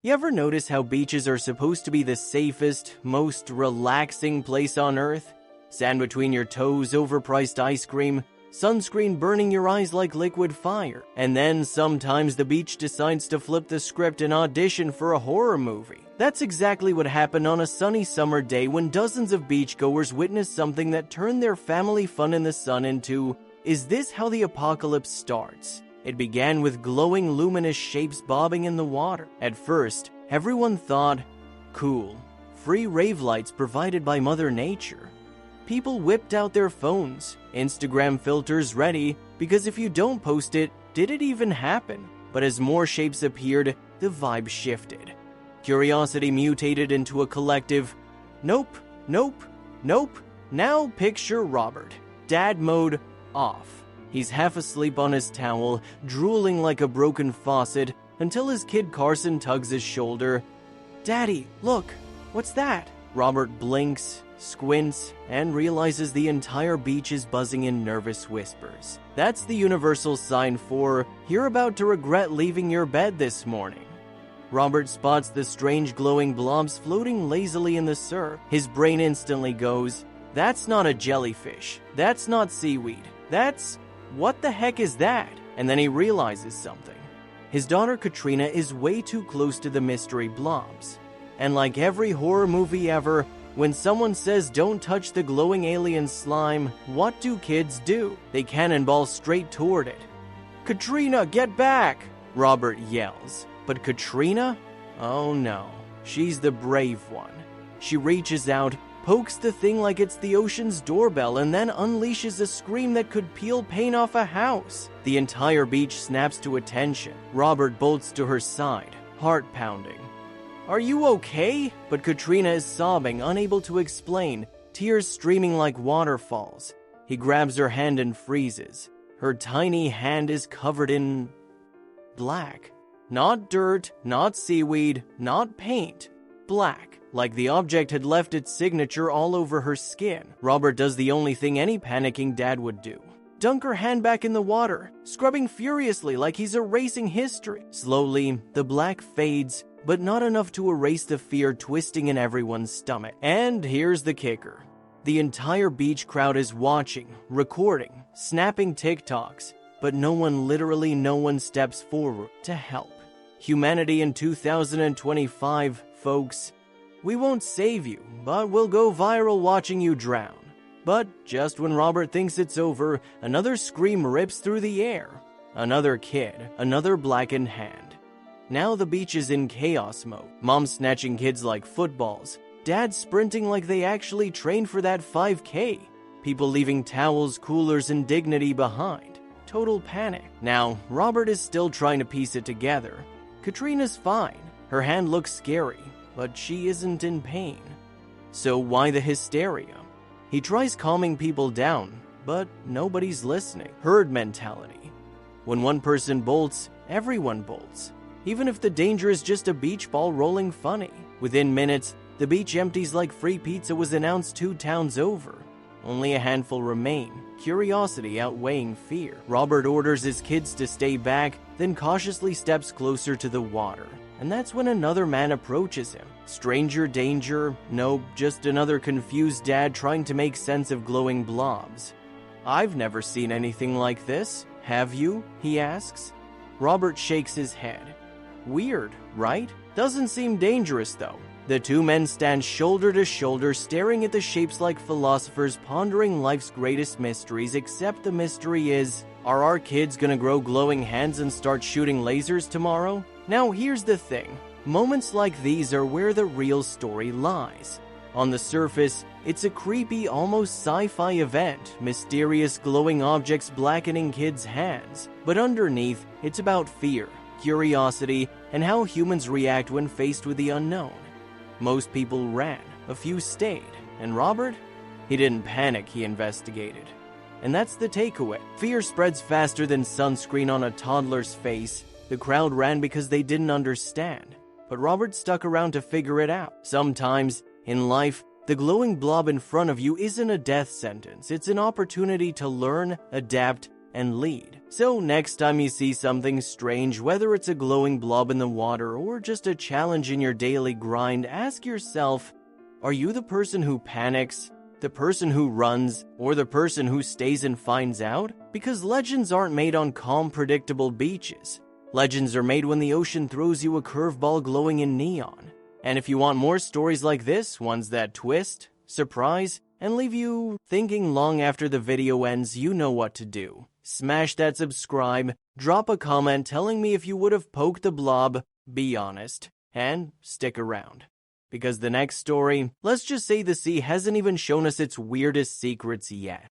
You ever notice how beaches are supposed to be the safest, most relaxing place on Earth? Sand between your toes, overpriced ice cream, sunscreen burning your eyes like liquid fire. And then sometimes the beach decides to flip the script and audition for a horror movie. That's exactly what happened on a sunny summer day when dozens of beachgoers witnessed something that turned their family fun in the sun into, "Is this how the apocalypse starts?" It began with glowing luminous shapes bobbing in the water. At first, everyone thought, cool, free rave lights provided by Mother Nature. People whipped out their phones, Instagram filters ready, because if you don't post it, did it even happen? But as more shapes appeared, the vibe shifted. Curiosity mutated into a collective, nope, nope, nope. Now picture Robert. Dad mode off. He's half asleep on his towel, drooling like a broken faucet, until his kid Carson tugs his shoulder. "Daddy, look, what's that?" Robert blinks, squints, and realizes the entire beach is buzzing in nervous whispers. That's the universal sign for, you're about to regret leaving your bed this morning. Robert spots the strange glowing blobs floating lazily in the surf. His brain instantly goes, that's not a jellyfish, that's not seaweed, that's... what the heck is that? And then he realizes something. His daughter Katrina is way too close to the mystery blobs. And like every horror movie ever, when someone says don't touch the glowing alien slime, what do kids do? They cannonball straight toward it. "Katrina, get back!" Robert yells. But Katrina? Oh no, she's the brave one. She reaches out, pokes the thing like it's the ocean's doorbell, and then unleashes a scream that could peel paint off a house. The entire beach snaps to attention. Robert bolts to her side, heart pounding. "Are you okay?" But Katrina is sobbing, unable to explain, tears streaming like waterfalls. He grabs her hand and freezes. Her tiny hand is covered in... black. Not dirt, not seaweed, not paint. Black. Like the object had left its signature all over her skin. Robert does the only thing any panicking dad would do. Dunk her hand back in the water, scrubbing furiously like he's erasing history. Slowly, the black fades, but not enough to erase the fear twisting in everyone's stomach. And here's the kicker. The entire beach crowd is watching, recording, snapping TikToks, but literally no one steps forward to help. Humanity in 2025, folks. We won't save you, but we'll go viral watching you drown. But just when Robert thinks it's over, another scream rips through the air. Another kid, another blackened hand. Now the beach is in chaos mode. Mom snatching kids like footballs. Dad sprinting like they actually trained for that 5K. People leaving towels, coolers, and dignity behind. Total panic. Now, Robert is still trying to piece it together. Katrina's fine. Her hand looks scary, but she isn't in pain. So why the hysteria? He tries calming people down, but nobody's listening. Herd mentality. When one person bolts, everyone bolts. Even if the danger is just a beach ball rolling funny. Within minutes, the beach empties like free pizza was announced 2 towns over. Only a handful remain, curiosity outweighing fear. Robert orders his kids to stay back, then cautiously steps closer to the water. And that's when another man approaches him. Stranger danger? Nope, just another confused dad trying to make sense of glowing blobs. "I've never seen anything like this. Have you?" he asks. Robert shakes his head. Weird, right? Doesn't seem dangerous though. The 2 men stand shoulder to shoulder, staring at the shapes like philosophers pondering life's greatest mysteries, except the mystery is, are our kids gonna grow glowing hands and start shooting lasers tomorrow? Now here's the thing. Moments like these are where the real story lies. On the surface, it's a creepy, almost sci-fi event, mysterious glowing objects blackening kids' hands. But underneath, it's about fear, curiosity, and how humans react when faced with the unknown. Most people ran, a few stayed, and Robert? He didn't panic, he investigated. And that's the takeaway. Fear spreads faster than sunscreen on a toddler's face. The crowd ran because they didn't understand. But Robert stuck around to figure it out. Sometimes, in life, the glowing blob in front of you isn't a death sentence. It's an opportunity to learn, adapt, and lead. So next time you see something strange, whether it's a glowing blob in the water or just a challenge in your daily grind, ask yourself, are you the person who panics, the person who runs, or the person who stays and finds out? Because legends aren't made on calm, predictable beaches. Legends are made when the ocean throws you a curveball glowing in neon. And if you want more stories like this, ones that twist, surprise, and leave you thinking long after the video ends, you know what to do. Smash that subscribe, drop a comment telling me if you would have poked the blob, be honest, and stick around. Because the next story, let's just say the sea hasn't even shown us its weirdest secrets yet.